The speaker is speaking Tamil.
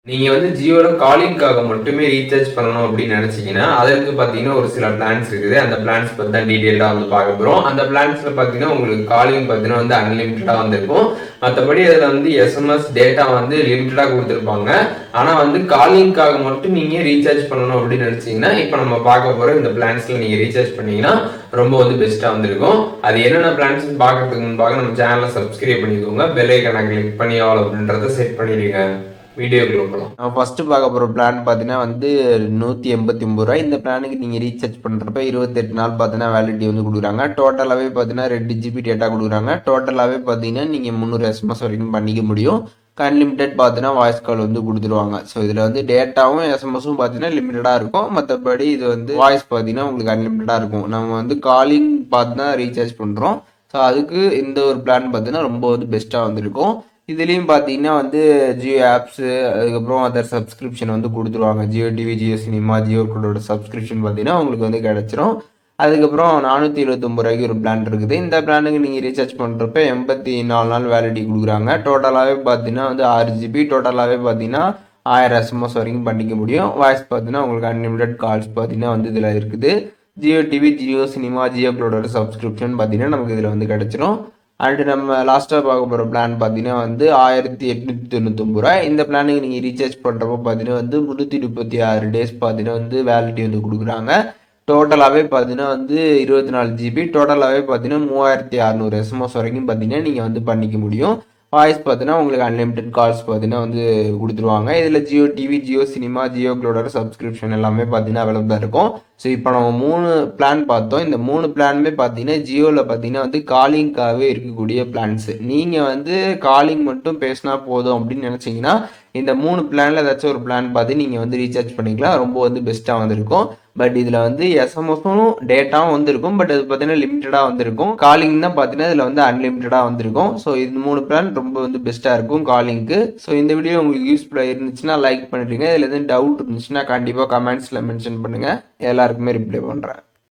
நீங்க வந்து ஜியோல காலிங்காக மட்டுமே ரீசார்ஜ் பண்ணணும் அப்படின்னு நினைச்சீங்கன்னா, அதற்கு பார்த்தீங்கன்னா ஒரு சில பிளான்ஸ் இருக்குது. அந்த பிளான்ஸ் பத்தி தான் டீடைல்டா வந்து பார்க்க போறோம். அந்த பிளான்ஸ்ல பார்த்தீங்கன்னா, உங்களுக்கு காலிங் பார்த்தீங்கன்னா வந்து அன்லிமிட்டடா வந்து இருக்கும். மத்தபடி அதுல வந்து எஸ்எம்எஸ், டேட்டா வந்து லிமிட்டடா குடுத்திருப்பாங்க. ஆனா வந்து காலிங்காக மட்டும் நீங்க ரீசார்ஜ் பண்ணணும் அப்படின்னு நினைச்சீங்கன்னா, இப்ப நம்ம பார்க்க போற இந்த பிளான்ஸ்ல நீங்க ரீசார்ஜ் பண்ணீங்கன்னா, ரொம்ப வந்து பெஸ்ட்டா வந்து இருக்கும். அது என்னென்ன பிளான்ஸ்ன்னு பார்க்கறதுக்கு முன்பாக நம்ம சேனலை சப்ஸ்கிரைப் பண்ணிக்கோங்க. பெல் ஐகானை கிளிக் பண்ணி ஆல் அப்படின்றத செட் பண்ணிடுங்க. வீடியோக்குள்ள போகலாம். நம்ம ஃபர்ஸ்ட் பார்க்க போகிற பிளான் பார்த்தீங்கன்னா வந்து ரூ. 189. இந்த பிளானுக்கு நீங்கள் ரீசார்ஜ் பண்ணுறப்ப 28 நாள் பார்த்தீங்கன்னா வேலிடிட்டி வந்து கொடுக்குறாங்க. டோட்டலாகவே பார்த்தீங்கன்னா 2 ஜிபி டேட்டா கொடுக்குறாங்க. டோட்டலாகவே பார்த்தீங்கன்னா நீங்கள் 300 எஸ்எம்எஸ் வரைக்கும் பண்ணிக்க முடியும். அன்லிமிட்டெட் பார்த்தீங்கன்னா வாய்ஸ் கால் வந்து கொடுத்துருவாங்க. ஸோ இதில் வந்து டேட்டாவும் எஸ்எம்எஸும் பார்த்தீங்கன்னா லிமிட்டடாக இருக்கும். மற்றபடி இது வந்து வாய்ஸ் பார்த்தீங்கன்னா உங்களுக்கு அன்லிமிட்டடாக இருக்கும். நம்ம வந்து காலிங் பார்த்து தான் ரீசார்ஜ் பண்ணுறோம். ஸோ அதுக்கு இந்த ஒரு பிளான் பார்த்தீங்கன்னா ரொம்ப வந்து பெஸ்ட்டாக வந்துருக்கும். இதுலேயும் பார்த்தீங்கன்னா வந்து ஜியோ ஆப்ஸு அதுக்கப்புறம் அதர் சப்ஸ்கிரிப்ஷன் வந்து கொடுத்துருவாங்க. ஜியோ டிவி, ஜியோ சினிமா, ஜியோ கோடோட சப்ஸ்கிரிப்ஷன் பார்த்தீங்கன்னா உங்களுக்கு வந்து கிடச்சிரும். அதுக்கப்புறம் ரூ. 479 ஒரு பிளான் இருக்குது. இந்த பிளானுக்கு நீங்கள் ரீசார்ஜ் பண்ணுறப்ப 84 நாள் வேலிடிட்டி கொடுக்குறாங்க. டோட்டலாகவே பார்த்தீங்கன்னா வந்து 6 ஜிபி, டோட்டலாகவே பார்த்தீங்கன்னா 1000 எஸ்எம்எஸ் வரைக்கும் பண்ணிக்க முடியும். வாய்ஸ் பார்த்தீங்கன்னா உங்களுக்கு அன்லிமிட்டட் கால்ஸ் பார்த்தீங்கன்னா வந்து இதில் இருக்குது. ஜியோ டிவி, ஜியோ சினிமா, ஜியோ கோடோட சப்ஸ்கிரிப்ஷன் பார்த்தீங்கன்னா நமக்கு இதில் வந்து கிடச்சிரும். அண்ட் நம்ம லாஸ்ட்டாக பார்க்க போகிற பிளான் பார்த்தீங்கன்னா வந்து ரூ. 1899. இந்த பிளானுக்கு நீங்கள் ரீசார்ஜ் பண்ணுறப்போ பார்த்தீங்கன்னா வந்து 336 டேஸ் பார்த்தீங்கன்னா வந்து வேலிடிட்டி வந்து கொடுக்குறாங்க. டோட்டலாகவே பார்த்தீங்கன்னா வந்து 24 ஜிபி, டோட்டலாகவே பார்த்தீங்கன்னா 3600 எஸ்எம்எஸ் வரைக்கும் பார்த்தீங்கன்னா நீங்கள் வந்து பண்ணிக்க முடியும். வாய்ஸ் பார்த்தீங்கன்னா உங்களுக்கு அன்லிமிட்டட் கால்ஸ் பார்த்தீங்கன்னா வந்து கொடுத்துருவாங்க. இதில் ஜியோ டிவி, ஜியோ சினிமா, ஜியோ க்ளோடோட சப்ஸ்கிரிப்ஷன் எல்லாமே பார்த்தீங்கன்னா அவைலபிளாக இருக்கும். ஸோ இப்போ நம்ம 3 பிளான் பார்த்தோம். இந்த 3 பிளானுமே பார்த்தீங்கன்னா ஜியோவில் பார்த்தீங்கன்னா வந்து காலிங்காகவே இருக்கக்கூடிய பிளான்ஸு. நீங்கள் வந்து காலிங் மட்டும் பேசினா போதும் அப்படின்னு நினச்சிங்கன்னா இந்த 3 பிளானில் ஏதாச்சும் ஒரு பிளான் பார்த்து நீங்கள் வந்து ரீசார்ஜ் பண்ணிக்கலாம். ரொம்ப வந்து பெஸ்ட்டாக வந்திருக்கும். பட் இதில் வந்து எஸ்எம்எஸும் டேட்டாவும் வந்திருக்கும். பட் அது பார்த்தீங்கன்னா லிமிட்டடாக வந்திருக்கும். காலிங் தான் பார்த்தீங்கன்னா இதில் வந்து அன்லிமிட்டடாக வந்திருக்கும். ஸோ இந்த 3 பிளான் ரொம்ப வந்து பெஸ்ட்டாக இருக்கும் காலிங்க்கு. ஸோ இந்த வீடியோ உங்களுக்கு யூஸ்ஃபுல்லாக இருந்துச்சுன்னா லைக் பண்ணிடுங்க. இதில் எதுவும் டவுட் இருந்துச்சுன்னா கண்டிப்பாக கமெண்ட்ஸில் மென்ஷன் பண்ணுங்கள். எல்லாருக்குமே ரிப்ளை பண்ணுறேன்.